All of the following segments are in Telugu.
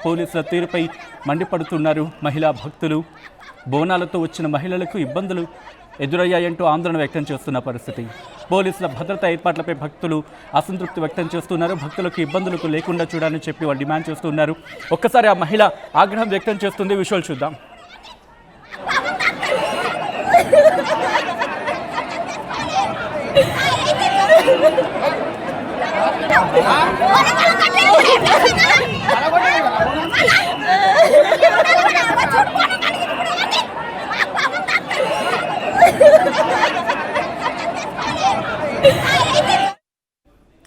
పోలీసుల తీరుపై మండిపడుతున్నారు మహిళా భక్తులు. బోనాలతో వచ్చిన మహిళలకు ఇబ్బందులు ఎదురయ్యాయంటూ ఆందోళన వ్యక్తం చేస్తున్న పరిస్థితి. పోలీసుల భద్రతా ఏర్పాట్లపై భక్తులు అసంతృప్తి వ్యక్తం చేస్తున్నారు. భక్తులకు ఇబ్బందులకు లేకుండా చూడాలని చెప్పి వాళ్ళు డిమాండ్ చేస్తున్నారు. ఒక్కసారి ఆ మహిళ ఆగ్రహం వ్యక్తం చేస్తుంది. విజువల్ చూద్దాం.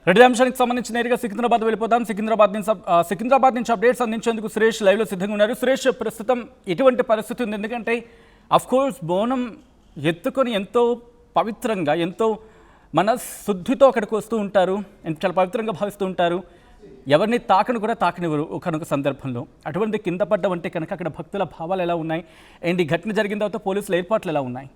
రెడ్డి అంశానికి సంబంధించి నేరుగా సికింద్రాబాద్ వెళ్ళిపోతాం. సికింద్రాబాద్ నుంచి అప్డేట్స్ అందించేందుకు సురేష్ లైవ్లో సిద్ధంగా ఉన్నారు. సురేష్, ప్రస్తుతం ఎటువంటి పరిస్థితి ఉంది? ఎందుకంటే అఫ్కోర్స్ బోనం ఎత్తుకొని ఎంతో పవిత్రంగా, ఎంతో మనశుద్ధితో అక్కడికి వస్తూ ఉంటారు, చాలా పవిత్రంగా భావిస్తూ ఉంటారు. ఎవరిని తాకను కూడా తాకనివ్వరు ఒకనొక సందర్భంలో. అటువంటి కింద పడ్డమంటే కనుక అక్కడ భక్తుల భావాలు ఎలా ఉన్నాయి అండ్ ఈ ఘటన జరిగిన తర్వాత పోలీసుల ఏర్పాట్లు ఎలా ఉన్నాయి?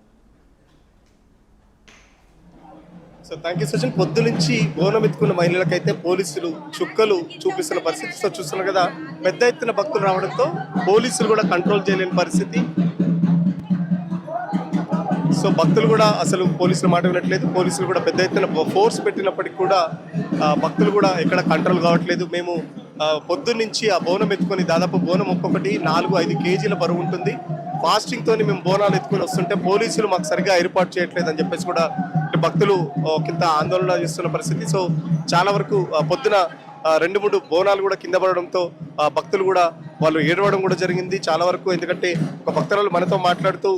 So thank you Sachin. పొద్దు నుంచి బోనం ఎత్తుకున్న మహిళలకైతే పోలీసులు చుక్కలు చూపిస్తున్న పరిస్థితి. సో చూస్తున్నారు కదా, పెద్ద ఎత్తున భక్తులు రావడంతో పోలీసులు కూడా కంట్రోల్ చేయలేని పరిస్థితి. సో భక్తులు కూడా అసలు పోలీసుల మాట వినట్లేదు. పోలీసులు కూడా పెద్ద ఎత్తున ఫోర్స్ పెట్టినప్పటికీ కూడా భక్తులు కూడా ఎక్కడ కంట్రోల్ కావట్లేదు. మేము పొద్దున్నుంచి ఆ బోనం ఎత్తుకొని, దాదాపు బోనం ఒక్కొక్కటి 4-5 కేజీల బరువు ఉంటుంది. ఫాస్టింగ్తో మేము బోనాలు ఎత్తుకొని వస్తుంటే పోలీసులు మాకు సరిగా ఏర్పాటు చేయట్లేదు అని చెప్పేసి కూడా భక్తులు కింద ఆందోళన చేస్తున్న పరిస్థితి. సో చాలా వరకు పొద్దున 2-3 బోనాలు కూడా కింద పడడంతో భక్తులు కూడా వాళ్ళు ఏడవడం కూడా జరిగింది చాలా వరకు. ఎందుకంటే ఒక భక్తురాలు మనతో మాట్లాడుతూ,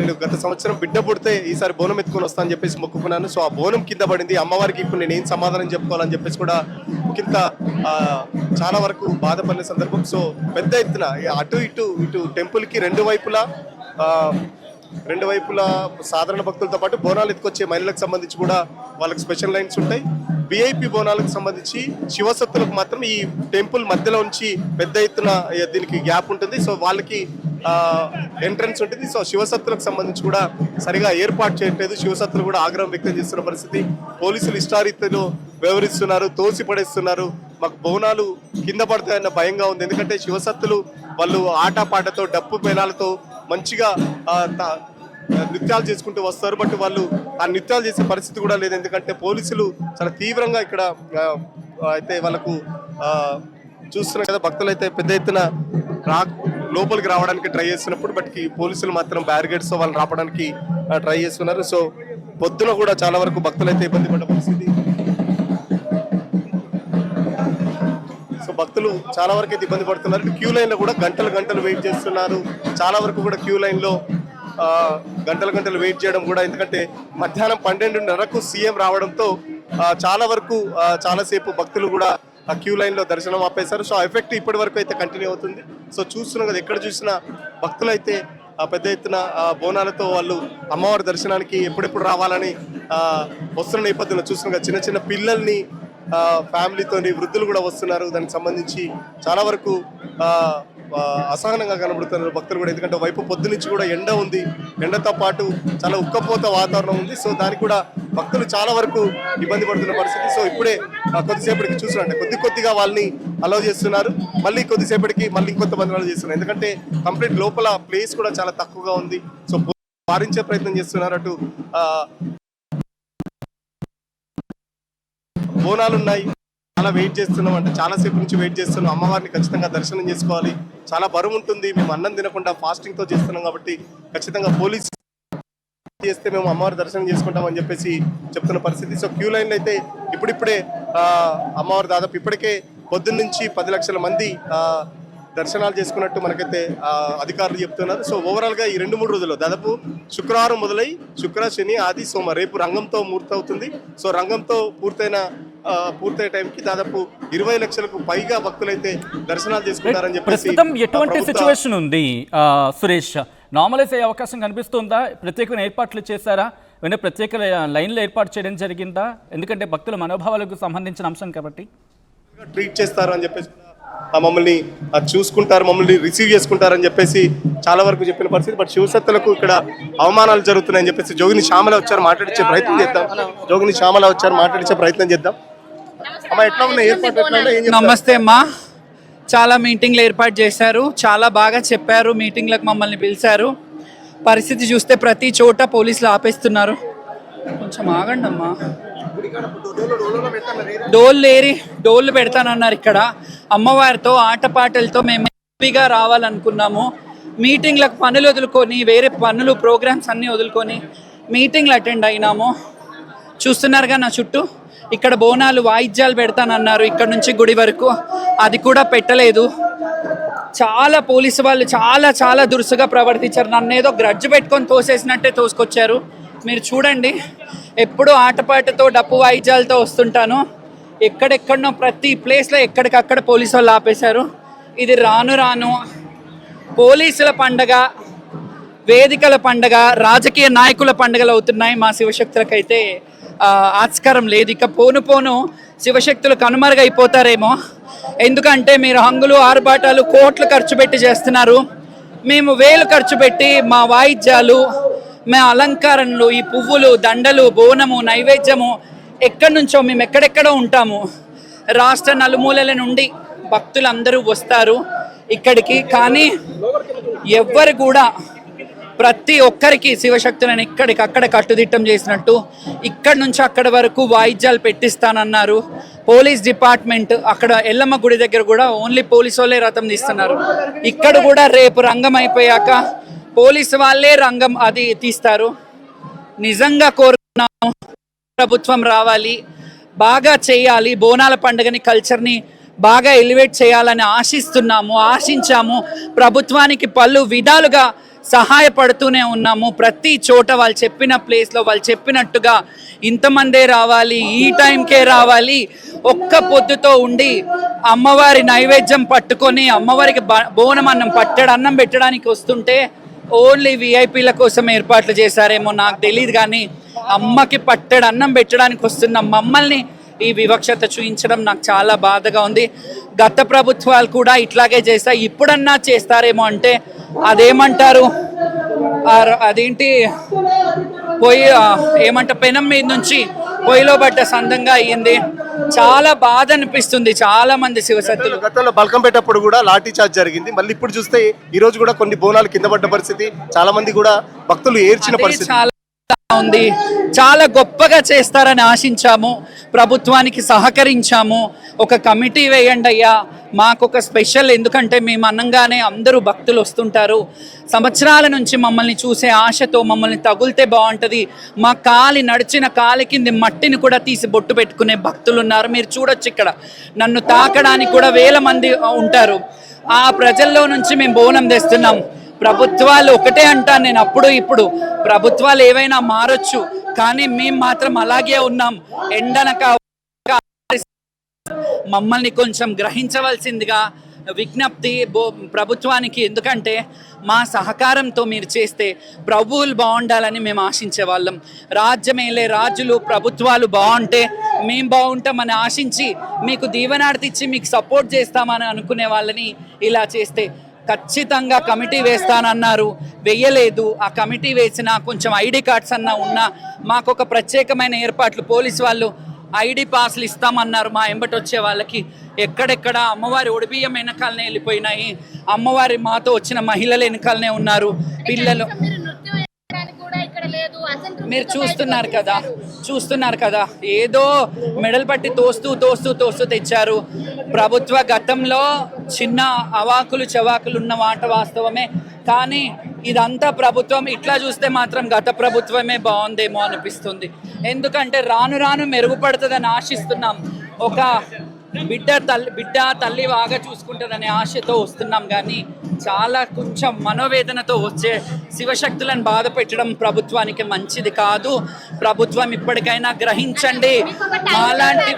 నేను గత సంవత్సరం బిడ్డ పుడితే ఈసారి బోనం ఎత్తుకొని వస్తా అని చెప్పేసి మొక్కుకున్నాను. సో ఆ బోనం కింద పడింది, అమ్మవారికి ఇప్పుడు నేను ఏం సమాధానం చెప్పుకోవాలని చెప్పేసి కూడా కింద చాలా వరకు బాధపడిన సందర్భం. సో పెద్ద ఎత్తున అటు ఇటు టెంపుల్కి రెండు వైపులా సాధారణ భక్తులతో పాటు బోనాలు ఎత్తుకొచ్చే మహిళలకు సంబంధించి కూడా వాళ్ళకి స్పెషల్ లైన్స్ ఉంటాయి. విఐపి బోనాలకు సంబంధించి శివసత్తులకు మాత్రం ఈ టెంపుల్ మధ్యలో నుంచి పెద్ద ఎత్తున దీనికి గ్యాప్ ఉంటుంది. సో వాళ్ళకి ఎంట్రన్స్ ఉంటుంది. సో శివసత్తులకు సంబంధించి కూడా సరిగా ఏర్పాటు చేయట్లేదు. శివసత్తులు కూడా ఆగ్రహం వ్యక్తం చేస్తున్న పరిస్థితి. పోలీసులు ఇష్టారీతిలో వ్యవహరిస్తున్నారు, తోసి పడేస్తున్నారు. మాకు బోనాలు కింద పడతాయన్న భయంగా ఉంది. ఎందుకంటే శివసత్తులు వాళ్ళు ఆటపాటతో, డప్పు పేలాలతో మంచిగా నృత్యాలు చేసుకుంటూ వస్తారు. బట్ వాళ్ళు ఆ నృత్యాలు చేసే పరిస్థితి కూడా లేదు. ఎందుకంటే పోలీసులు చాలా తీవ్రంగా ఇక్కడ అయితే వాళ్ళకు చూస్తున్నారు కదా, భక్తులు అయితే పెద్ద ఎత్తున లోపలికి రావడానికి ట్రై చేస్తున్నప్పుడు బట్ పోలీసులు మాత్రం బ్యారిగేడ్స్ వాళ్ళు రావడానికి ట్రై చేస్తున్నారు. సో పొద్దున కూడా చాలా వరకు భక్తులు అయితే ఇబ్బంది పడ్డ పరిస్థితి. సో భక్తులు చాలా వరకు అయితే ఇబ్బంది పడుతున్నారు. క్యూ లైన్లో కూడా గంటలు వెయిట్ చేస్తున్నారు. చాలా వరకు కూడా క్యూ లైన్లో గంటలు వెయిట్ చేయడం కూడా, ఎందుకంటే మధ్యాహ్నం 12:30కు సీఎం రావడంతో చాలా వరకు చాలాసేపు భక్తులు కూడా క్యూ లైన్లో దర్శనం ఆపేశారు. సో ఆ ఎఫెక్ట్ ఇప్పటి వరకు అయితే కంటిన్యూ అవుతుంది. సో చూస్తున్నాం కదా, ఎక్కడ చూసినా భక్తులు అయితే పెద్ద ఎత్తున బోనాలతో వాళ్ళు అమ్మవారి దర్శనానికి ఎప్పుడెప్పుడు రావాలని వస్తున్న నేపథ్యంలో చూస్తున్నాం కదా, చిన్న పిల్లల్ని ఫ్యామిలీతోని వృద్ధులు కూడా వస్తున్నారు. దానికి సంబంధించి చాలా వరకు అసహనంగా కనబడుతున్నారు భక్తులు కూడా. ఎందుకంటే వైపు పొద్దు నుంచి కూడా ఎండ ఉంది, ఎండతో పాటు చాలా ఉక్కపోత వాతావరణం ఉంది. సో దానికి కూడా భక్తులు చాలా వరకు ఇబ్బంది పడుతున్న పరిస్థితి. సో ఇప్పుడే కొద్దిసేపటికి చూసినట్టే కొద్దిగా వాళ్ళని అలౌ చేస్తున్నారు, మళ్ళీ కొద్దిసేపటికి మళ్ళీ ఇంకొంతమంది అలౌ చేస్తున్నారు. ఎందుకంటే కంప్లీట్ లోపల ప్లేస్ కూడా చాలా తక్కువగా ఉంది. సో వారించే ప్రయత్నం చేస్తున్నారు. అటు బోనాలు ఉన్నాయి, చాలా వెయిట్ చేస్తున్నాం, అంటే చాలాసేపు నుంచి వెయిట్ చేస్తున్నాం. అమ్మవారిని ఖచ్చితంగా దర్శనం చేసుకోవాలి, చాలా బరువు ఉంటుంది. మేము అన్నం తినకుండా ఫాస్టింగ్తో చేస్తున్నాం కాబట్టి ఖచ్చితంగా పోలీస్ చేస్తే మేము అమ్మవారి దర్శనం చేసుకుంటామని చెప్పేసి చెప్తున్న పరిస్థితి. సో క్యూ లైన్లో అయితే ఇప్పుడిప్పుడే అమ్మవారు దాదాపు ఇప్పటికే పొద్దున్న నుంచి 10 లక్షల మంది దర్శనాలు చేసుకున్నట్టు మనకైతే అధికారులు చెప్తున్నారు. సో ఓవరాల్గా ఈ 2-3 రోజుల్లో దాదాపు శుక్రవారం మొదలై శుక్ర, శని, ఆది, సోమ రేపు రంగంతో పూర్తవుతుంది. సో రంగంతో పూర్తయ్యే టైంకి దాదాపు 20 లక్షలకు పైగా భక్తులైతే దర్శనాలు చేసుకుంటారని చెప్పేసి. ఎటువంటి సిచ్యువేషన్ ఉంది సురేష్? నార్మలైజ్ అయ్యే అవకాశం కనిపిస్తుందా? ప్రత్యేకమైన ఏర్పాట్లు చేశారా? వెంటనే ప్రత్యేక లైన్లు ఏర్పాటు చేయడం జరిగిందా? ఎందుకంటే భక్తుల మనోభావాలకు సంబంధించిన అంశం కాబట్టి ట్రీట్ చేస్తారు అని చెప్పేసి, మమ్మల్ని చూసుకుంటారు, మమ్మల్ని రిసీవ్ చేసుకుంటారని చెప్పేసి చాలా వరకు చెప్పిన పరిస్థితి. బట్ శివసత్తులకు ఇక్కడ అవమానాలు జరుగుతున్నాయని చెప్పేసి జోగిని శ్యామల వచ్చారు, మాట్లాడించే ప్రయత్నం చేద్దాం. అమ్మా, ఎట్లా ఉన్నాయి ఏర్పాటు? నమస్తే అమ్మా. చాలా మీటింగ్లు ఏర్పాటు చేశారు, చాలా బాగా చెప్పారు, మీటింగ్లకు మమ్మల్ని పిలిచారు. పరిస్థితి చూస్తే ప్రతి చోట పోలీసులు ఆపేస్తున్నారు. కొంచెం ఆగండి అమ్మా. డోళ్ళు పెడతానన్నారు. ఇక్కడ అమ్మవారితో ఆటపాటలతో మేము హ్యాపీగా రావాలనుకున్నాము. మీటింగ్లకు పనులు వదులుకొని, వేరే పనులు ప్రోగ్రామ్స్ అన్నీ వదులుకొని మీటింగ్లు అటెండ్ అయినాము. చూస్తున్నారుగా నా చుట్టూ. ఇక్కడ బోనాలు వాయిద్యాలు పెడతానన్నారు ఇక్కడ నుంచి గుడి వరకు, అది కూడా పెట్టలేదు. చాలా పోలీసు వాళ్ళు చాలా దురుసుగా ప్రవర్తించారు. నన్ను ఏదో గ్రడ్జ్ పెట్టుకొని తోసేసినట్టే తోసుకొచ్చారు. మీరు చూడండి, ఎప్పుడూ ఆటపాటతో డప్పు వాయిద్యాలతో వస్తుంటాను. ఎక్కడెక్కడనో ప్రతి ప్లేస్లో ఎక్కడికక్కడ పోలీసు వాళ్ళు ఆపేశారు. ఇది రాను పోలీసుల పండగ, వేదికల పండగ, రాజకీయ నాయకుల పండుగలు అవుతున్నాయి. మా శివశక్తులకైతే ఆస్కారం లేదు. ఇక పోను శివశక్తులు కనుమరుగైపోతారేమో. ఎందుకంటే మీరు హంగులు, ఆర్భాటాలు కోట్లు ఖర్చు పెట్టి చేస్తున్నారు. మేము వేలు ఖర్చు పెట్టి మా వాయిద్యాలు, మా అలంకరణలు, ఈ పువ్వులు, దండలు, బోనము, నైవేద్యము ఎక్కడి నుంచో మేము ఎక్కడెక్కడో ఉంటాము. రాష్ట్ర నలుమూలల నుండి భక్తులందరూ వస్తారు ఇక్కడికి. కానీ ఎవ్వరు కూడా ప్రతి ఒక్కరికి శివశక్తులను ఇక్కడికక్కడ కట్టుదిట్టం చేసినట్టు ఇక్కడి నుంచి అక్కడి వరకు వాయిద్యాలు పెట్టిస్తానన్నారు. పోలీస్ డిపార్ట్మెంట్ అక్కడ ఎల్లమ్మ గుడి దగ్గర కూడా ఓన్లీ పోలీసు వాళ్ళే రథం తీస్తున్నారు. ఇక్కడ కూడా రేపు రంగం అయిపోయాక పోలీసు వాళ్ళే రంగం అది తీస్తారు. నిజంగా కోరుకున్నాము ప్రభుత్వం రావాలి, బాగా చేయాలి, బోనాల పండుగని కల్చర్ని బాగా ఎలివేట్ చేయాలని ఆశించాము. ప్రభుత్వానికి పలు విధాలుగా సహాయపడుతూనే ఉన్నాము. ప్రతి చోట వాళ్ళు చెప్పిన ప్లేస్లో వాళ్ళు చెప్పినట్టుగా ఇంతమందే రావాలి, ఈ టైంకే రావాలి, ఒక్క పొద్దుతో ఉండి అమ్మవారి నైవేద్యం పట్టుకొని అమ్మవారికి బోనం అన్నం పట్టెడు అన్నం పెట్టడానికి వస్తుంటే ఓన్లీ విఐపీల కోసం ఏర్పాట్లు చేశారేమో నాకు తెలియదు. కానీ అమ్మకి పట్టెడు అన్నం పెట్టడానికి వస్తున్న మమ్మల్ని ఈ వివక్షత చూపించడం నాకు చాలా బాధగా ఉంది. గత ప్రభుత్వాలు కూడా ఇట్లాగే చేస్తాయి, ఇప్పుడన్నా చేస్తారేమో అంటే అదేమంటారు, అదేంటి పెనం మీద నుంచి పొయ్యిలో పడ్డ సందంగా అయ్యింది. చాలా బాధ అనిపిస్తుంది. చాలా మంది శివశక్తులు గతంలో బల్కం పెట్టేటప్పుడు కూడా లాఠీ చార్జ్ జరిగింది. మళ్ళీ ఇప్పుడు చూస్తే ఈ రోజు కూడా కొన్ని బోనాలు కింద పడ్డ పరిస్థితి, చాలా మంది కూడా భక్తులు ఏడ్చిన పరిస్థితి ఉంది. చాలా గొప్పగా చేస్తారని ఆశించాము, ప్రభుత్వానికి సహకరించాము. ఒక కమిటీ వేయండి అయ్యా, మాకు ఒక స్పెషల్, ఎందుకంటే మేము అనగానే అందరూ భక్తులు వస్తుంటారు. సంవత్సరాల నుంచి మమ్మల్ని చూసే ఆశతో మమ్మల్ని తగులితే బాగుంటుంది, మా నడిచిన కాలి కింద మట్టిని కూడా తీసి బొట్టు పెట్టుకునే భక్తులు ఉన్నారు. మీరు చూడొచ్చు, ఇక్కడ నన్ను తాకడానికి కూడా వేల మంది ఉంటారు. ఆ ప్రజల్లో నుంచి మేము బోనం తెస్తున్నాం. ప్రభుత్వాలు ఒకటే అంటాను నేను, అప్పుడు ఇప్పుడు ప్రభుత్వాలు ఏవైనా మారొచ్చు, కానీ మేము మాత్రం అలాగే ఉన్నాం. ఎండనక మమ్మల్ని కొంచెం గ్రహించవలసిందిగా విజ్ఞప్తి ప్రభుత్వానికి. ఎందుకంటే మా సహకారంతో మీరు చేస్తే ప్రభువులు బాగుండాలని మేము ఆశించే వాళ్ళం. రాజ్యమేలే రాజులు, ప్రభుత్వాలు బాగుంటే మేము బాగుంటామని ఆశించి మీకు దీవెనార్తిచ్చి మీకు సపోర్ట్ చేస్తామని అనుకునే వాళ్ళని ఇలా చేస్తే ఖచ్చితంగా కమిటీ వేస్తానన్నారు, వెయ్యలేదు. ఆ కమిటీ వేసినా కొంచెం ఐడి కార్డ్స్ అన్నా ఉన్నా మాకు ఒక ప్రత్యేకమైన ఏర్పాట్లు, పోలీసు వాళ్ళు ఐడి పాస్లు ఇస్తామన్నారు మా ఎంబటి వచ్చే వాళ్ళకి. ఎక్కడెక్కడ అమ్మవారి ఒడిబియ్యం వెనకాలనే వెళ్ళిపోయినాయి, అమ్మవారి మాతో వచ్చిన మహిళలు వెనకాలనే ఉన్నారు, పిల్లలు. మీరు చూస్తున్నారు కదా ఏదో మెడల్ పట్టి తోస్తూ తెచ్చారు. ప్రభుత్వ గతంలో చిన్న అవాకులు చవాకులు ఉన్న మాట వాస్తవమే, కానీ ఇదంతా ప్రభుత్వం ఇట్లా చూస్తే మాత్రం గత ప్రభుత్వమే బాగుందేమో అనిపిస్తుంది. ఎందుకంటే రాను మెరుగుపడుతుందని ఆశిస్తున్నాం. ఒక బిడ్డ తల్లి బాగా చూసుకుంటుందనే ఆశతో వస్తున్నాం. కానీ చాలా కొంచెం మనోవేదనతో వచ్చే శివశక్తులను బాధ పెట్టడం ప్రభుత్వానికి మంచిది కాదు. ప్రభుత్వం ఇప్పటికైనా గ్రహించండి. మాలాంటి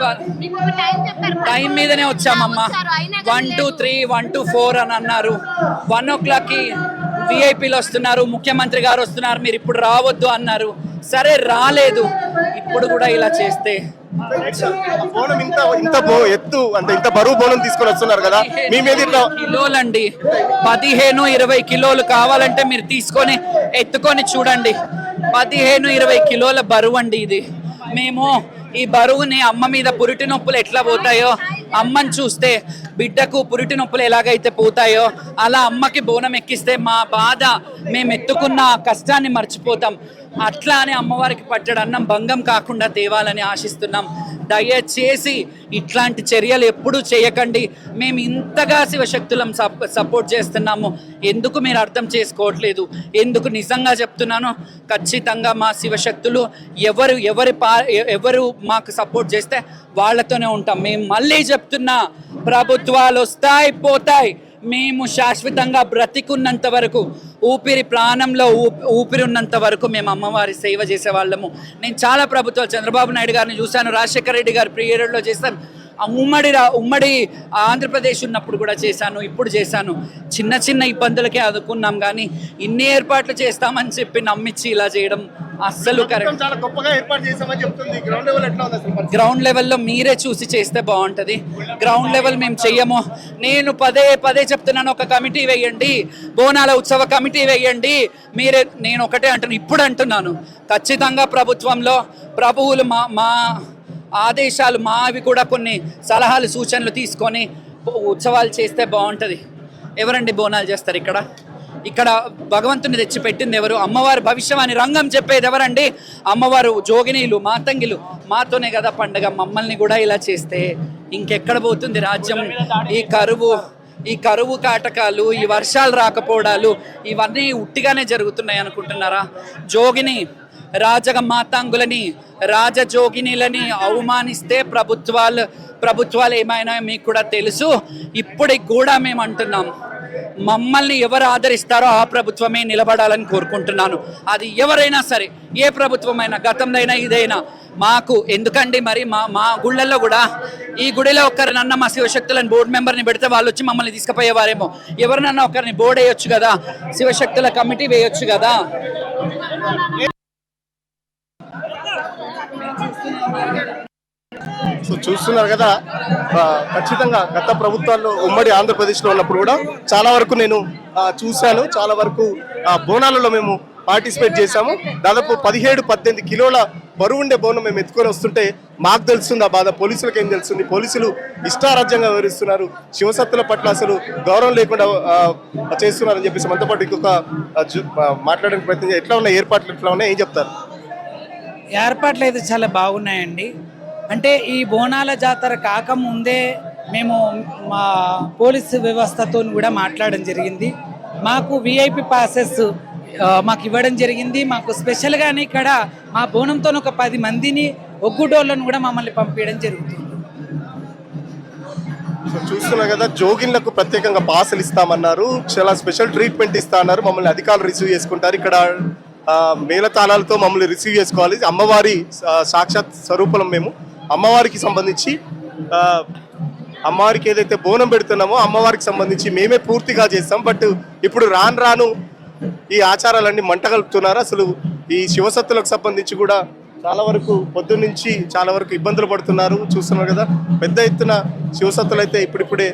టైం మీదనే వచ్చామమ్మా. 1 to 3, 1 to 4 అని అన్నారు. 1 o'clockకి విఐపీలు వస్తున్నారు, ముఖ్యమంత్రి గారు వస్తున్నారు, మీరు ఇప్పుడు రావద్దు అన్నారు. సరే రాలేదు, ఇప్పుడు కూడా ఇలా చేస్తే బోనం ఇంత ఎత్తు అంటే ఇంత బరువు బోనం తీసుకొని వస్తున్నారు కదా, మీ మీద కిలోలండి, 15-20 కిలోలు కావాలంటే మీరు తీసుకొని ఎత్తుకొని చూడండి. 15-20 కిలోల బరువు అండి ఇది. మేము ఈ బరువుని అమ్మ మీద పురిటి నొప్పులు ఎట్లా పోతాయో అమ్మని చూస్తే బిడ్డకు పురిటి నొప్పులు ఎలాగైతే పోతాయో అలా అమ్మకి బోనం ఎక్కిస్తే మా బాధ మేము ఎత్తుకున్న కష్టాన్ని మర్చిపోతాం. అట్లా అని అమ్మవారికి పట్టడు అన్నం భంగం కాకుండా తేవాలని ఆశిస్తున్నాం. దయచేసి ఇట్లాంటి చర్యలు ఎప్పుడూ చేయకండి. మేము ఇంతగా శివశక్తులం సపోర్ట్ చేస్తున్నాము, ఎందుకు మీరు అర్థం చేసుకోవట్లేదు? ఎందుకు నిజంగా చెప్తున్నాను, ఖచ్చితంగా మా శివశక్తులు ఎవరు మాకు సపోర్ట్ చేస్తే వాళ్ళతోనే ఉంటాం. మేము మళ్ళీ చెప్తున్నా, ప్రభుత్వాలు వస్తాయి పోతాయి, మేము శాశ్వతంగా బ్రతికున్నంత వరకు, ఊపిరి ప్రాణంలో ఊపిరి ఉన్నంత వరకు మేము అమ్మవారి సేవ చేసేవాళ్ళము. నేను చాలా ప్రభుత్వాలు, చంద్రబాబు నాయుడు గారిని చూశాను, రాజశేఖర రెడ్డి గారి పీరియడ్లో చేశాను, ఉమ్మడి ఆంధ్రప్రదేశ్ ఉన్నప్పుడు కూడా చేశాను, ఇప్పుడు చేశాను. చిన్న చిన్న ఇబ్బందులకే అదుకున్నాం, కానీ ఇన్ని ఏర్పాట్లు చేస్తామని చెప్పి నమ్మించి ఇలా చేయడం అస్సలు కరెక్ట్. చాలా గొప్పగా ఏర్పాటు చేశామని చెప్తుంది. గ్రౌండ్ లెవెల్ ఎట్లా ఉంది అసలు? గ్రౌండ్ లెవెల్లో మీరే చూసి చేస్తే బాగుంటుంది. గ్రౌండ్ లెవెల్ మేము చెయ్యము. నేను పదే చెప్తున్నాను, ఒక కమిటీ వేయండి, బోనాల ఉత్సవ కమిటీ వేయండి. నేను ఒకటే అంటున్నాను, ఇప్పుడు అంటున్నాను, ఖచ్చితంగా ప్రభుత్వంలో ప్రభువులు మా ఆదేశాలు మావి కూడా కొన్ని సలహాలు సూచనలు తీసుకొని ఉత్సవాలు చేస్తే బాగుంటుంది. ఎవరండి బోనాలు చేస్తారు ఇక్కడ భగవంతుని తెచ్చి పెట్టింది ఎవరు? అమ్మవారి భవిష్యవాణి రంగం చెప్పేది ఎవరండి? అమ్మవారు జోగినీలు మాతంగిలు, మాతోనే కదా పండగ. మమ్మల్ని కూడా ఇలా చేస్తే ఇంకెక్కడ పోతుంది రాజ్యం? ఈ కరువు కాటకాలు, ఈ వర్షాలు రాకపోవడాలు ఇవన్నీ ఉట్టిగానే జరుగుతున్నాయి అనుకుంటున్నారా? జోగిని మాతాంగులని, రాజజోగినిలని అవమానిస్తే ప్రభుత్వాలు ఏమైనా మీకు కూడా తెలుసు. ఇప్పటికి కూడా మేము అంటున్నాం, మమ్మల్ని ఎవరు ఆదరిస్తారో ఆ ప్రభుత్వమే నిలబడాలని కోరుకుంటున్నాను. అది ఎవరైనా సరే, ఏ ప్రభుత్వమైనా, గతందైనా ఇదైనా మాకు ఎందుకండి? మరి మా గుళ్ళల్లో కూడా, ఈ గుడిలో ఒకరినన్నా మా శివశక్తులను బోర్డు మెంబర్ని పెడితే వాళ్ళు వచ్చి మమ్మల్ని తీసుకుపోయేవారేమో. ఎవరినన్నా ఒకరిని బోర్డు వేయొచ్చు కదా, శివశక్తుల కమిటీ వేయొచ్చు కదా. సో చూస్తున్నారు కదా, ఖచ్చితంగా గత ప్రభుత్వాల్లో ఉమ్మడి ఆంధ్రప్రదేశ్లో ఉన్నప్పుడు కూడా చాలా వరకు నేను చూశాను. చాలా వరకు బోనాలలో మేము పార్టిసిపేట్ చేశాము. దాదాపు 17-18 కిలోల బరువు ఉండే బోనం మేము ఎత్తుకొని వస్తుంటే మాకు తెలుస్తుంది ఆ బాధ, పోలీసులకు ఏం తెలుస్తుంది? పోలీసులు ఇష్టారాజ్యంగా వివరిస్తున్నారు, శివసత్తుల పట్ల అసలు గౌరవం లేకుండా చేస్తున్నారని చెప్పేసి మనతో పాటు ఇంకొక మాట్లాడడానికి ప్రయత్నం. ఎట్లా ఉన్నాయి ఏర్పాట్లు, ఎట్లా ఉన్నాయి, ఏం చెప్తారు? ఏర్పాట్లు అయితే చాలా బాగున్నాయండి. అంటే ఈ బోనాల జాతర కాకముందే మేము మా పోలీసు వ్యవస్థతో కూడా మాట్లాడడం జరిగింది. మాకు విఐపి పాసెస్ మాకు ఇవ్వడం జరిగింది. మాకు స్పెషల్గానే ఇక్కడ మా బోనంతో ఒక 10 మందిని, ఒగ్గుడోళ్ళను కూడా మమ్మల్ని పంపించడం జరుగుతుంది. సో చూస్తున్నా కదా, జోగిన్లకు ప్రత్యేకంగా పాసులు ఇస్తామన్నారు, చాలా స్పెషల్ ట్రీట్మెంట్ ఇస్తా అన్నారు. మమ్మల్ని అధికారులు రిసీవ్ చేసుకుంటారు. ఇక్కడ మేళతాళాలతో మమ్మల్ని రిసీవ్ చేసుకోవాలి. అమ్మవారి సాక్షాత్ స్వరూపం మేము. అమ్మవారికి సంబంధించి అమ్మవారికి ఏదైతే బోనం పెడుతున్నామో అమ్మవారికి సంబంధించి మేమే పూర్తిగా చేస్తాం. బట్ ఇప్పుడు రాను ఈ ఆచారాలన్నీ మంట కలుపుతున్నారు. అసలు ఈ శివసత్తులకు సంబంధించి కూడా చాలా వరకు పొద్దున్నుంచి చాలా వరకు ఇబ్బందులు పడుతున్నారు. చూస్తున్నారు కదా, పెద్ద ఎత్తున శివసత్తులు అయితే ఇప్పుడిప్పుడే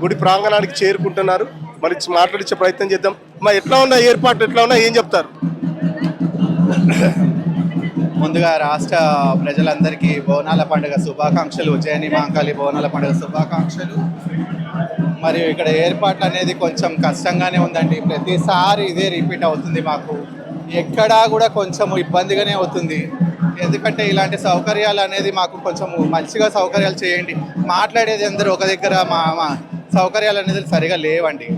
గుడి ప్రాంగణానికి చేరుకుంటున్నారు. మరి మాట్లాడించే ప్రయత్నం చేద్దాం. మరి ఎట్లా ఉన్న ఏర్పాట్లు, ఎట్లా ఉన్నా, ఏం చెప్తారు? ముందుగా రాష్ట్ర ప్రజలందరికీ బోనాల పండుగ శుభాకాంక్షలు. ఉజ్జయిని మహంకాళి బోనాల పండుగ శుభాకాంక్షలు. మరియు ఇక్కడ ఏర్పాట్లు అనేది కొంచెం కష్టంగానే ఉందండి. ప్రతిసారి ఇదే రిపీట్ అవుతుంది. మాకు ఎక్కడా కూడా కొంచెం ఇబ్బందిగానే అవుతుంది. ఎందుకంటే ఇలాంటి సౌకర్యాలు అనేది మాకు కొంచెం మంచిగా సౌకర్యాలు చేయండి. మాట్లాడేది అందరూ ఒక దగ్గర, మా సౌకర్యాలు అనేది సరిగా లేవండి.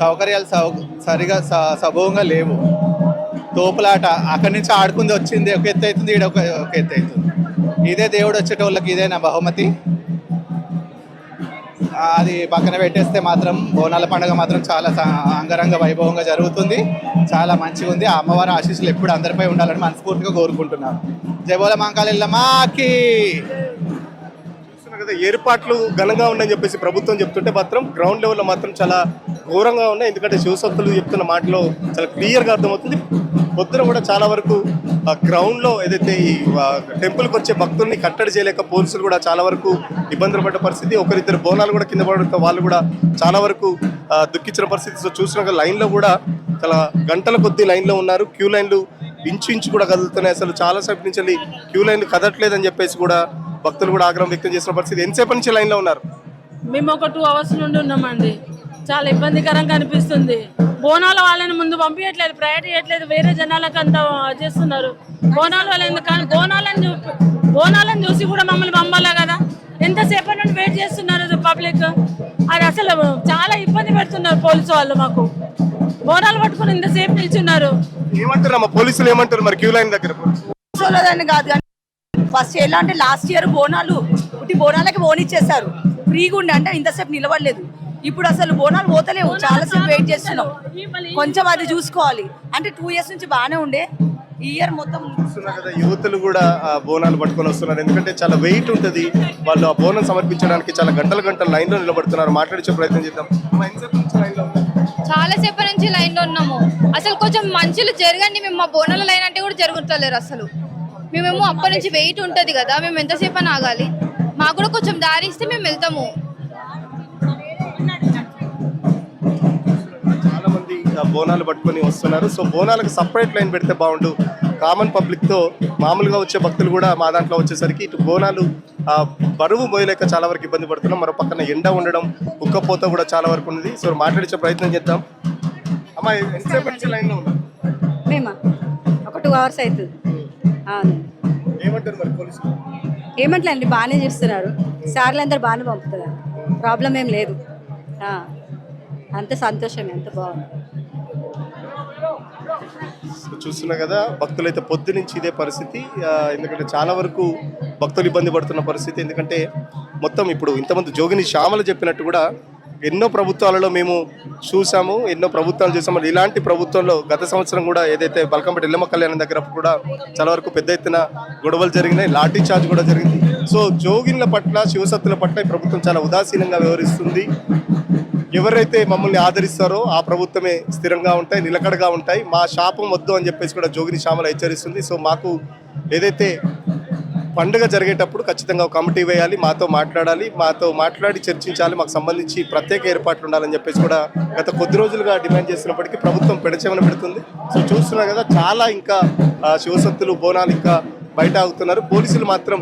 సౌకర్యాలు సరిగా సబూగా లేవు. తోపులాట, అక్కడి నుంచి ఆడుకుంది వచ్చింది ఒక ఎత్తు అవుతుంది, ఈడ ఒక ఎత్తు అవుతుంది. ఇదే దేవుడు వచ్చేటోళ్ళకి ఇదేనా బహుమతి? అది పక్కన పెట్టేస్తే మాత్రం బోనాల పండుగ మాత్రం చాలా అంగరంగ వైభవంగా జరుగుతుంది. చాలా మంచిగా ఉంది. ఆ అమ్మవారి ఆశీస్సులు ఎప్పుడు అందరిపై ఉండాలని మనస్ఫూర్తిగా కోరుకుంటున్నాను. జై బోల మహంకాళి ఎల్లమ్మకి. కదా, ఏర్పాట్లు ఘనంగా ఉన్నాయని చెప్పేసి ప్రభుత్వం చెప్తుంటే మాత్రం గ్రౌండ్ లెవెల్లో మాత్రం చాలా ఘోరంగా ఉన్నాయి. ఎందుకంటే శివసత్తులు చెప్తున్న మాటలో చాలా క్లియర్గా అర్థమవుతుంది. పొద్దున కూడా చాలా వరకు గ్రౌండ్లో ఏదైతే ఈ టెంపుల్కి వచ్చే భక్తుల్ని కట్టడి చేయలేక పోలీసులు కూడా చాలా వరకు ఇబ్బందులు పడ్డ పరిస్థితి. ఒకరిద్దరు బోనాలు కూడా కింద పడడంతో వాళ్ళు కూడా చాలా వరకు దుఃఖించిన పరిస్థితి. సో చూసిన లైన్లో కూడా చాలా గంటల కొద్దీ లైన్లో ఉన్నారు. క్యూ లైన్లు ఇంచు కూడా కదులుతున్నాయి. అసలు చాలాసేపు నుంచి క్యూ లైన్లు కదట్లేదని చెప్పేసి కూడా భక్తులు కూడా ఆగ్రహం వ్యక్తం చేసిన పరిస్థితి. ఎంతసేపు నుంచి లైన్లో ఉన్నారు? మేము ఒక 2 అవర్స్ నుండి ఉన్నామండి. చాలా ఇబ్బందికరంగా అనిపిస్తుంది. బోనాల వాళ్ళని ముందు పంపించట్లేదు, ప్రయారిటీ చేయట్లేదు, వేరే జనాలకు అంతా చేస్తున్నారు. బోనాల వాళ్ళని కానీ బోనాలను చూసి కూడా మమ్మల్ని పంపాలా కదా, ఎంతసేపటి నుండి వెయిట్ చేస్తున్నారు పబ్లిక్. అది అసలు చాలా ఇబ్బంది పెడుతున్నారు పోలీసు వాళ్ళు. మాకు బోనాలు పట్టుకుని ఇంతసేపు నిల్చున్నారు. ఏమంటారు పోలీసులు ఏమంటారు మరి క్యూ లైన్ దగ్గర? కూర్చోలేదని కాదు కానీ ఫస్ట్ ఎలా అంటే లాస్ట్ ఇయర్ బోనాలు బోనాలకి బోనిచ్చేసారు, ఫ్రీగా ఉండే అంటే ఇంతసేపు నిలబడలేదు. ఇప్పుడు అసలు బోనాలు పోతలేవు, చాలాసేపు వెయిట్ చేస్తున్నాం. కొంచెం అది చూసుకోవాలి. అంటే 2 years నుంచి బాగానే ఉండే, ఈ ఇయర్ మొత్తం కదా. యువతులు కూడా బోనాలు పట్టుకొని వస్తున్నారు, ఎందుకంటే చాలా వెయిట్ ఉంటుంది. వాళ్ళు ఆ బోనం సమర్పించడానికి చాలా గంటల లైన్ లో నిలబడుతున్నారు. మాట్లాడించే ప్రయత్నం చేద్దాం. చాలా సేపటి నుంచి లైన్ లో ఉన్నాము. అసలు కొంచెం మంచులు జరగండి, మేము మా బోనాల లైన్ అంటే కూడా జరుగుతలేరు అసలు. మేమేమో అప్పటి నుంచి వెయిట్ ఉంటుంది కదా, మేము ఎంతసేపు అని ఆగాలి. మాకు కూడా కొంచెం దారి ఇస్తే మేము వెళ్తాము. చాలా మంది బోనాలు పట్టుకొని వస్తున్నారు. సో బోనాలకు సపరేట్ లైన్ పెడితే బాగుండు. కామన్ పబ్లిక్ తో మామూలుగా వచ్చే భక్తులు కూడా మా దాంట్లో వచ్చేసరికి ఇటు బోనాలు బరువు మోయలేక చాలా వరకు ఇబ్బంది పడుతున్నాం. మరో పక్కన ఎండ ఉండడం, ఉక్కపోత కూడా చాలా వరకు ఉంది. సో మాట్లాడించే ప్రయత్నం చేద్దాం. అమ్మా, ఎంతసేపు నుంచి లైన్లో ఉన్నారు? మేమా ఒక 2 hours అవుతుంది. ఏమంటారు మరి పోలీసులు? ఏమంటలేండి, బాగానే చేస్తున్నారు. సార్లు అందరు బాగానే పంపుతున్నారు, ప్రాబ్లం ఏం లేదు. అంత సంతోషమే, అంత బాగుంది. చూస్తున్నా కదా, భక్తులైతే పొద్దు నుంచి ఇదే పరిస్థితి. ఎందుకంటే చాలా వరకు భక్తులు ఇబ్బంది పడుతున్న పరిస్థితి. ఎందుకంటే మొత్తం ఇప్పుడు ఇంతమంది జోగిని శ్యామలు చెప్పినట్టు కూడా ఎన్నో ప్రభుత్వాలలో మేము చూసాము, ఎన్నో ప్రభుత్వాలు చూసాము. ఇలాంటి ప్రభుత్వంలో గత సంవత్సరం కూడా ఏదైతే బల్కంపేట ఎల్లమ్మ కళ్యాణం దగ్గర కూడా చాలా వరకు పెద్ద ఎత్తున గొడవలు జరిగినాయి, లాఠీ చార్జ్ కూడా జరిగింది. సో జోగిన్ల పట్ల, శివసత్తుల పట్ల ఈ ప్రభుత్వం చాలా ఉదాసీనంగా వ్యవహరిస్తుంది. ఎవరైతే మమ్మల్ని ఆదరిస్తారో ఆ ప్రభుత్వమే స్థిరంగా ఉంటాయి, నిలకడగా ఉంటాయి. మా శాపం వద్దు అని చెప్పేసి కూడా జోగిని శ్యామల హెచ్చరిస్తుంది. సో మాకు ఏదైతే పండుగ జరిగేటప్పుడు ఖచ్చితంగా ఒక కమిటీ వేయాలి, మాతో మాట్లాడి చర్చించాలి, మాకు సంబంధించి ప్రత్యేక ఏర్పాట్లు ఉండాలని చెప్పేసి కూడా గత కొద్ది రోజులుగా డిమాండ్ చేస్తున్నప్పటికీ ప్రభుత్వం పెడచెవిన పెడుతుంది. సో చూస్తున్నారు కదా, చాలా ఇంకా శివసత్తులు బోనాలు ఇంకా బయట ఆగుతున్నారు. పోలీసులు మాత్రం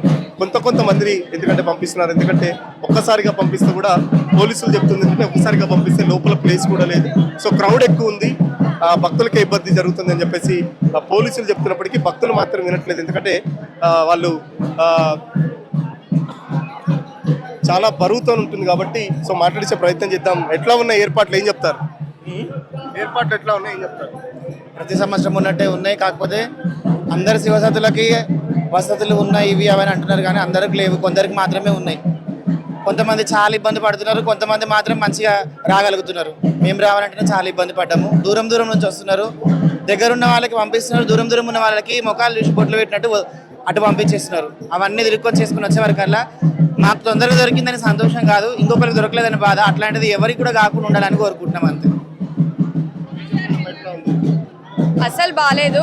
కొంతమంది ఎందుకంటే పంపిస్తున్నారు. ఎందుకంటే ఒక్కసారిగా పంపిస్తే కూడా పోలీసులు చెప్తుంది ఏంటంటే ఒక్కసారిగా పంపిస్తే లోపల ప్లేస్ కూడా లేదు. సో క్రౌడ్ ఎక్కువ ఉంది, భక్తులకే ఇబ్బంది జరుగుతుంది అని చెప్పేసి పోలీసులు చెప్తున్నప్పటికీ భక్తులు మాత్రం వినట్లేదు. ఎందుకంటే వాళ్ళు చాలా బరువుతో ఉంటుంది కాబట్టి. సో మాట్లాడించే ప్రయత్నం చేద్దాం. ఎట్లా ఉన్నాయి ఏర్పాట్లు, ఏం చెప్తారు? ఏర్పాట్లు ఎట్లా ఉన్నాయి, ఏం చెప్తారు? ప్రతి సంవత్సరం ఉన్నట్టే ఉన్నాయి, కాకపోతే అందరు శివసత్తులకి వసతులు ఉన్నాయి ఇవి అవని అంటున్నారు, కానీ అందరికి లేవు, కొందరికి మాత్రమే ఉన్నాయి. కొంతమంది చాలా ఇబ్బంది పడుతున్నారు, కొంతమంది మాత్రం మంచిగా రాగలుగుతున్నారు. మేము రావాలంటేనే చాలా ఇబ్బంది పడ్డాము. దూరం నుంచి వస్తున్నారు, దగ్గర ఉన్న వాళ్ళకి పంపిస్తున్నారు, దూరం ఉన్న వాళ్ళకి ముఖాలు చూసి బొట్లు పెట్టినట్టు అటు పంపించేస్తున్నారు. అవన్నీ తిరుక్కొని చేసుకుని వచ్చే వరకల్లా మాకు తొందరగా దొరికిందని సంతోషం కాదు, ఇంకొకరికి దొరకలేదని బాధ. అట్లాంటిది ఎవరికి కూడా కాకుండా ఉండాలని కోరుకుంటున్నాం అంతే. అసలు బాగాలేదు.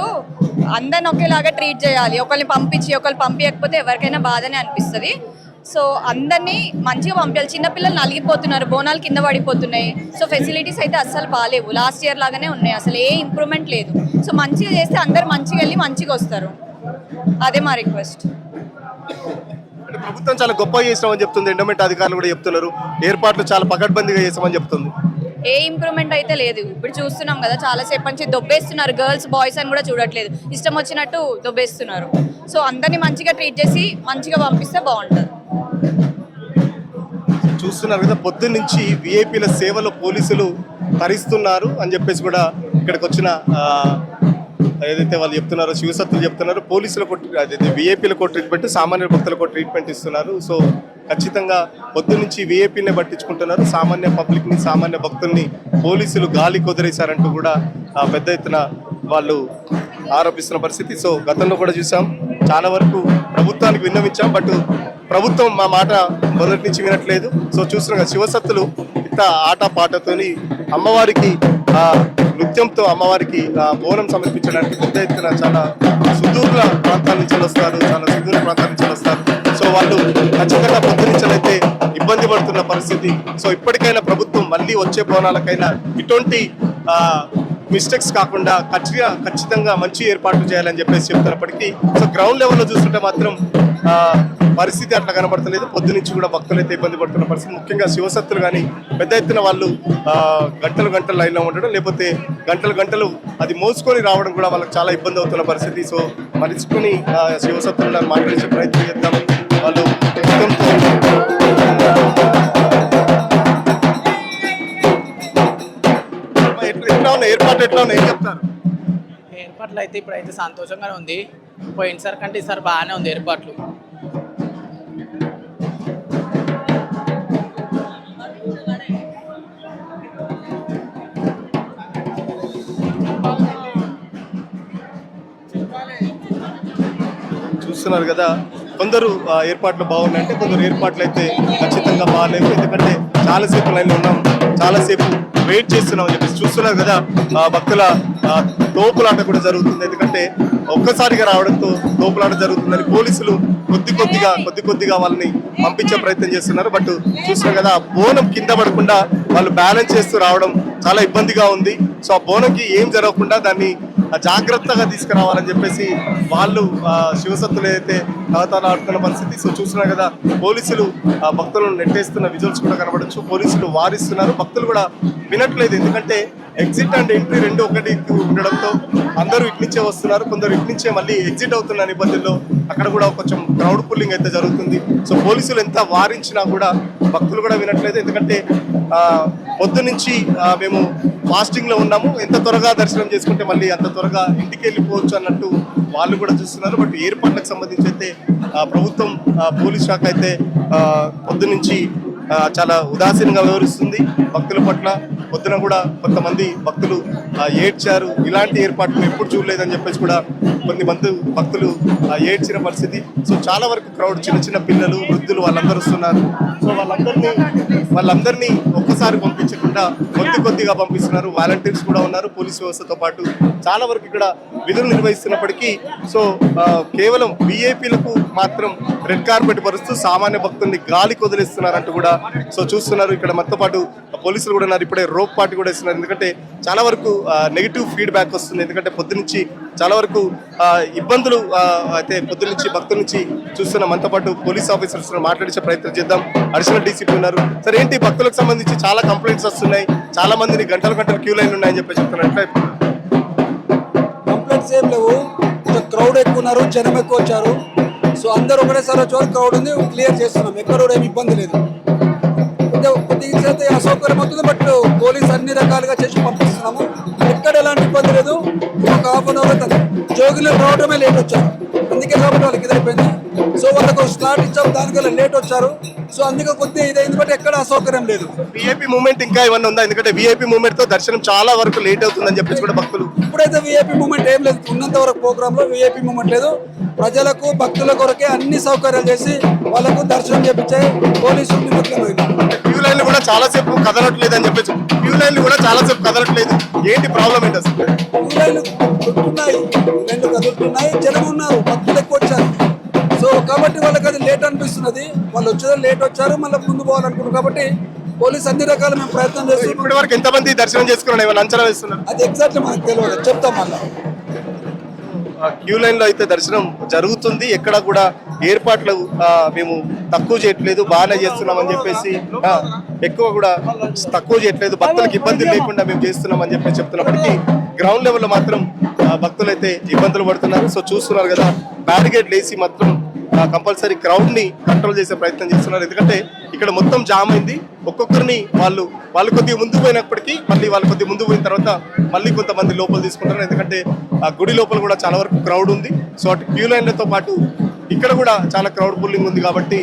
అందరిని ఒకేలాగా ట్రీట్ చేయాలి. ఒకరిని పంపించకపోతే ఎవరికైనా బాధనే అనిపిస్తుంది. సో అందరినీ మంచిగా పంపించాలి. చిన్నపిల్లలు నలిగిపోతున్నారు, బోనాలు కింద పడిపోతున్నాయి. సో ఫెసిలిటీస్ అయితే అస్సలు బాగాలేవు, లాస్ట్ ఇయర్ లాగానే ఉన్నాయి, అసలు ఏ ఇంప్రూవ్మెంట్ లేదు. సో మంచిగా చేస్తే అందరు మంచిగా వెళ్ళి మంచిగా వస్తారు, అదే మా రిక్వెస్ట్. అంటే ప్రభుత్వం చాలా గొప్పగా చేసామని చెప్తుంది, ఎండోమెంట్ అధికారులు కూడా చెప్తున్నారు, ఏర్పాట్లు చాలా పకడ్బందీగా చేసామని చెప్తుంది. ఏ ఇంప్రూవ్మెంట్ అయితే లేదు. ఇప్పుడు చూస్తున్నాం కదా, చాలాసేపు నుంచి దొబ్బేస్తున్నారు, గర్ల్స్ బాయ్స్ అని కూడా చూడట్లేదు, ఇష్టం వచ్చినట్టు దొబ్బేస్తున్నారు. సో అందరినీ మంచిగా ట్రీట్ చేసి మంచిగా పంపిస్తే బాగుంటుంది. చూస్తున్నారు కదా, పొద్దున్న నుంచి విఐపీల సేవలో పోలీసులు తరిస్తున్నారు అని చెప్పేసి కూడా ఇక్కడికి వచ్చిన ఏదైతే వాళ్ళు చెప్తున్నారో, శివసత్తులు చెప్తున్నారు, పోలీసులకు అదైతే విఐపీలకు ట్రీట్మెంట్, సామాన్య భక్తులకు ట్రీట్మెంట్ ఇస్తున్నారు. సో ఖచ్చితంగా పొద్దు నుంచి విఐపీనే పట్టించుకుంటున్నారు, సామాన్య పబ్లిక్ని, సామాన్య భక్తుల్ని పోలీసులు గాలి కుదిరేశారంటూ కూడా పెద్ద ఎత్తున వాళ్ళు ఆరోపిస్తున్న పరిస్థితి. సో గతంలో కూడా చూసాం, చాలా వరకు ప్రభుత్వానికి విన్నవించాం, బట్ ప్రభుత్వం మా మాట మొదటి నుంచి వినట్లేదు. సో చూస్తున్నాం, శివసత్తులు ఇంత ఆటపాటతోని అమ్మవారికి నృత్యంతో అమ్మవారికి బోనం సమర్పించడానికి పెద్ద ఎత్తున చాలా సుదూర ప్రాంతాల నుంచి వస్తారు. సో వాళ్ళు ఖచ్చితంగా పొద్దునించలైతే ఇబ్బంది పడుతున్న పరిస్థితి. సో ఇప్పటికైనా ప్రభుత్వం మళ్ళీ వచ్చే బోనాలకైనా ఇటువంటి మిస్టేక్స్ కాకుండా ఖచ్చితంగా మంచి ఏర్పాట్లు చేయాలని చెప్పేసి చెప్తున్నప్పటికీ సో గ్రౌండ్ లెవెల్లో చూస్తుంటే మాత్రం పరిస్థితి అట్లా కనబడతలేదు. పొద్దు నుంచి కూడా భక్తులు అయితే ఇబ్బంది పడుతున్న పరిస్థితి. ముఖ్యంగా శివసత్తులు కానీ పెద్ద ఎత్తున వాళ్ళు గంటలు గంటలు లైన్లో ఉండడం, లేకపోతే గంటలు గంటలు అది మోసుకొని రావడం కూడా వాళ్ళకి చాలా ఇబ్బంది అవుతున్న పరిస్థితి. సో మరుచుకొని శివసత్తులను మాట్లాడించే ప్రయత్నం చేద్దాం. వాళ్ళు ఎట్లా ఉన్నాయి ఏర్పాటు, ఎట్లా ఉన్నాయి ఏం చెప్తారు? ఏర్పాట్లు అయితే ఇప్పుడైతే సంతోషంగానే ఉంది. పోయినసారి కంటే ఈసారి బాగానే ఉంది ఏర్పాట్లు. చూస్తున్నారు కదా, కొందరు ఏర్పాట్లు బాగున్నాయంటే, కొందరు ఏర్పాట్లు అయితే ఖచ్చితంగా బాగాలేవు. ఎందుకంటే చాలాసేపు లైన్లో ఉన్నాం, చాలాసేపు వెయిట్ చేస్తున్నాం అని చెప్పేసి చూస్తున్నారు కదా. భక్తుల తోపులాట కూడా జరుగుతుంది. ఎందుకంటే ఒక్కసారిగా రావడంతో తోపులాట జరుగుతుందని పోలీసులు కొద్ది కొద్దిగా వాళ్ళని పంపించే ప్రయత్నం చేస్తున్నారు. బట్ చూస్తున్నారు కదా, బోనం కింద పడకుండా వాళ్ళు బ్యాలెన్స్ చేస్తూ రావడం చాలా ఇబ్బందిగా ఉంది. సో ఆ బోనంకి ఏం జరగకుండా దాన్ని జాగ్రత్తగా తీసుకురావాలని చెప్పేసి వాళ్ళు శివసత్తులు అయితే కవతాలు ఆడుతున్న పరిస్థితి. సో చూస్తున్నారు కదా, పోలీసులు భక్తులను నెట్టేస్తున్న విజువల్స్ కూడా కనబడచ్చు. పోలీసులు వారిస్తున్నారు, భక్తులు కూడా వినట్లేదు. ఎందుకంటే ఎగ్జిట్ అండ్ ఎంట్రీ రెండు ఒకటి ఉండడంతో అందరూ ఇట్నుంచే వస్తున్నారు, కొందరు ఇట్నుంచే మళ్ళీ ఎగ్జిట్ అవుతున్న నేపథ్యంలో అక్కడ కూడా కొంచెం క్రౌడ్ పుల్లింగ్ అయితే జరుగుతుంది. సో పోలీసులు ఎంత వారించినా కూడా భక్తులు కూడా వినట్లేదు. ఎందుకంటే పొద్దు నుంచి మేము ఫాస్టింగ్ లో ఉన్నాము, ఎంత త్వరగా దర్శనం చేసుకుంటే మళ్ళీ అంత త్వరగా ఇంటికి వెళ్ళిపోవచ్చు అన్నట్టు వాళ్ళు కూడా చూస్తున్నారు. బట్ ఏర్పాట్లకు సంబంధించి అయితే ప్రభుత్వం పోలీస్ శాఖ అయితే పొద్దు నుంచి చాలా ఉదాసీనంగా వ్యవహరిస్తుంది భక్తుల పట్ల. పొద్దున కూడా కొంతమంది భక్తులు ఏడ్చారు. ఇలాంటి ఏర్పాట్లు ఎప్పుడు చూడలేదని చెప్పేసి కూడా కొంతమంది భక్తులు ఏడ్చిన పరిస్థితి. సో చాలా వరకు క్రౌడ్, చిన్న చిన్న పిల్లలు, వృద్ధులు వాళ్ళందరూ వస్తున్నారు. సో వాళ్ళందరినీ ఒక్కసారి పంపించకుండా కొద్దిగా పంపిస్తున్నారు. వాలంటీర్స్ కూడా ఉన్నారు పోలీస్ వ్యవస్థతో పాటు. చాలా వరకు ఇక్కడ విధులు నిర్వహిస్తున్నప్పటికీ సో కేవలం విఐపీలకు మాత్రం రెడ్ కార్పెట్ పరుస్తూ సామాన్య భక్తుల్ని గాలికి వదిలేస్తున్నారంటూ కూడా సో చూస్తున్నారు. ఇక్కడ మనతో పాటు పోలీసులు కూడా ఉన్నారు. ఇప్పుడే రోప్ పార్టీ కూడా ఇస్తున్నారు. ఎందుకంటే చాలా వరకు నెగిటివ్ ఫీడ్బ్యాక్ వస్తుంది. ఎందుకంటే పొద్దు నుంచి చాలా వరకు ఇబ్బందులు అయితే పొద్దు నుంచి భక్తుల నుంచి చూస్తున్నాం. మనతో పాటు పోలీస్ ఆఫీసర్స్ మాట్లాడించే ప్రయత్నం చేద్దాం. అడిషనల్ డీసీపీ ఉన్నారు. సరే, ఏంటి భక్తులకు సంబంధించి చాలా కంప్లైంట్స్ వస్తున్నాయి, చాలా మందిని గంటలు క్యూ లైన్ ఉన్నాయని చెప్పి చెప్తున్నారు. కంప్లైంట్స్ ఏం లేవు, క్రౌడ్ ఎక్కువ ఉన్నారు, జనం ఎక్కువ వచ్చారు. సో అందరూ ఒకటేసారి వచ్చారు, క్రౌడ్ ఉంది, క్లియర్ చేస్తున్నాం. ఎక్కడ కూడా ఏమి ఇబ్బంది లేదు. కొద్దిగా అయితే అసౌకర్యం అవుతుంది, బట్ పోలీస్ అన్ని రకాలుగా చేసి పంపిస్తున్నాము. ఎక్కడ ఎలాంటి ఇబ్బంది లేదు. ఒక హాఫ్ అన్ అవర్ జోగిలో రావడమే లేట్ వచ్చారు, అందుకే కాబట్టి వాళ్ళకి ఇదైపోయింది. సో వాళ్ళకు స్లాట్ ఇచ్చాము, దానికల్లా లేట్ వచ్చారు. సో అందుకే కొద్దిగా ఇదైంది, బట్ ఎక్కడ అసౌకర్యం లేదు. విఐపీ మూవ్మెంట్ ఇంకా ఇవన్నీ ఉందా? ఎందుకంటే విఐపీ మూవ్మెంట్ తో దర్శనం చాలా వరకు లేట్ అవుతుందని చెప్పేసి కూడా భక్తులు. ఇప్పుడైతే విఐపీ మూవ్మెంట్ ఏం లేదు, ఉన్నంత వరకు ప్రోగ్రామ్ లో విఐపీ మూవ్మెంట్ లేదు. ప్రజలకు భక్తుల కొరకే అన్ని సౌకర్యాలు చేసి వాళ్ళకు దర్శనం చేపించే పోలీసులు క్యూ లైన్లు కూడా చాలా సేపు కదలట్లేదు అని చెప్పేసి. క్యూ లైన్లు కూడా చాలా సేపు కదలట్లేదు, ఏంటి ప్రాబ్లం ఏంటి అసలు? క్యూ లైన్లు కదులుతున్నాయి, జనం ఉన్నారు, భక్తులు ఎక్కువ వచ్చారు. సో కాబట్టి వాళ్ళకి అది లేట్ అనిపిస్తున్నది. వాళ్ళు వచ్చేదో లేట్ వచ్చారు, మళ్ళీ ముందు పోవాలనుకున్నారు. కాబట్టి పోలీస్ అన్ని రకాల మేము ప్రయత్నం చేస్తున్నాం. ఇప్పటి వరకు ఎంతమంది దర్శనం చేసుకున్నారు, ఏమైనా అంచనా వేస్తున్నారు? అది ఎగ్జాక్ట్లీ మనకు తెలియదు, చెప్తాం మళ్ళీ. క్యూ లైన్ లో అయితే దర్శనం జరుగుతుంది. ఎక్కడ కూడా ఏర్పాట్లు మేము తక్కువ చేయట్లేదు, బాగానే చేస్తున్నాం అని చెప్పేసి, ఎక్కువ కూడా తక్కువ చేయట్లేదు, భక్తులకు ఇబ్బంది లేకుండా మేము చేస్తున్నాం అని చెప్పేసి చెప్తున్నప్పటికీ గ్రౌండ్ లెవెల్లో మాత్రం భక్తులు అయితే ఇబ్బందులు పడుతున్నారు. సో చూస్తున్నారు కదా, బ్యారికేడ్ లేసి మాత్రం కంపల్సరీ క్రౌడ్ ని కంట్రోల్ చేసే ప్రయత్నం చేస్తున్నారు. ఎందుకంటే ఇక్కడ మొత్తం జామ్ అయింది. ఒక్కొక్కరిని వాళ్ళు కొద్దిగా ముందుకు పోయినప్పటికీ మళ్ళీ వాళ్ళు కొద్దిగా ముందుకు పోయిన తర్వాత మళ్ళీ కొంతమంది లోపల తీసుకుంటారు. ఎందుకంటే ఆ గుడి లోపల కూడా చాలా వరకు క్రౌడ్ ఉంది. సో అటు క్యూ లైన్లతో పాటు ఇక్కడ కూడా చాలా క్రౌడ్ పుల్లింగ్ ఉంది. కాబట్టి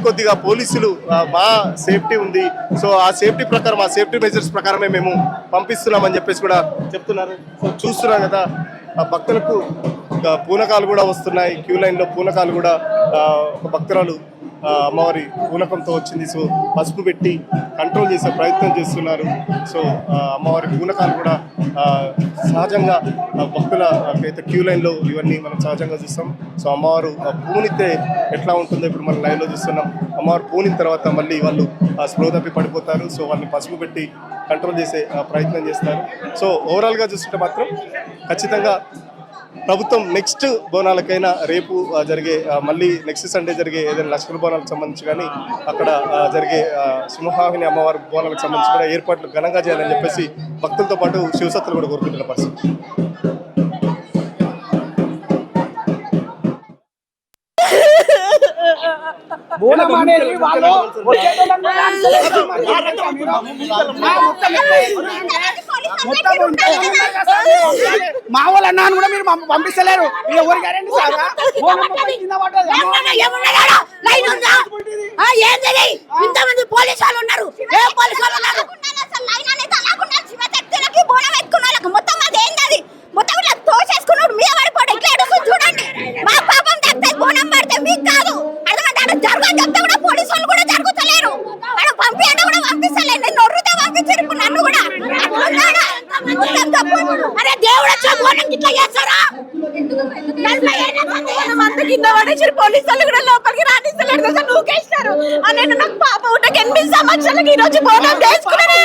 కొద్దిగా పోలీసులు మా సేఫ్టీ ఉంది, సో ఆ సేఫ్టీ ప్రకారం, ఆ సేఫ్టీ మెజర్స్ ప్రకారమే మేము పంపిస్తున్నామని చెప్పేసి కూడా చెప్తున్నారు. సో చూస్తున్నాం కదా, భక్తులకు పూనకాలు కూడా వస్తున్నాయి. క్యూ లైన్లో పూనకాలు కూడా ఒక భక్తురాలు అమ్మవారి పూనకంతో వచ్చింది. సో పసుపు పెట్టి కంట్రోల్ చేసే ప్రయత్నం చేస్తున్నారు. సో అమ్మవారి పూనకాలు కూడా సహజంగా భక్తుల అయితే క్యూ లైన్లో ఇవన్నీ మనం సహజంగా చూస్తాం. సో అమ్మవారు పూనితే ఎట్లా ఉంటుందో ఇప్పుడు మనం లైన్లో చూస్తున్నాం. అమ్మవారు పూనిన తర్వాత మళ్ళీ వాళ్ళు స్ప్రో తప్పి పడిపోతారు. సో వాళ్ళని పసుపు పెట్టి కంట్రోల్ చేసే ప్రయత్నం చేస్తారు. సో ఓవరాల్గా చూస్తుంటే మాత్రం ఖచ్చితంగా ప్రభుత్వం నెక్స్ట్ బోనాలకైనా రేపు జరిగే మళ్ళీ నెక్స్ట్ సండే జరిగే ఏదైనా లష్కర్ బోనాలకు సంబంధించి కానీ అక్కడ జరిగే సింహవాహిని అమ్మవారి బోనాలకు సంబంధించి కూడా ఏర్పాట్లు ఘనంగా చేయాలని చెప్పేసి భక్తులతో పాటు శివసత్తులు కూడా కోరుకుంటున్న పరిస్థితి. మా వాళ్ళు అన్నా కూడా మీరు పంపిస్తలేరు. ఎవరు గ్యారెంటీ సార్? ఇంతమంది పోలీసు వాళ్ళు ఉన్నారు. ఏ పోలీసు వాళ్ళు ఉన్నారు? మొత్తం అది ఏంటది మొత్తం ఇట్లా తోసేసుకున్నాడు మీద పడిపోయి ఇట్లా ఎడుస్తుంది చూడండి. మా పాపం తగ్గితే బోనం పడితే మీకు కాదు అర్థమంటే జరగని చెప్తే కూడా పోలీసు వాళ్ళు కూడా జరుగుతలేరు. అక్కడ పంపి అంటే కూడా పంపిస్తలేదు. నేను నొర్రుతే పంపించారు నన్ను కూడా. అరే దేవుడు వచ్చా బోనం ఇట్లా చేస్తారా? కింద పడేసారు పోలీసు వాళ్ళు కూడా లోపలికి రాణిస్తలేడు కదా నూకేసినారు. నేను నాకు పాప ఉంటే 8 సంవత్సరాలకి ఈ రోజు బోనం చేసుకున్నాను.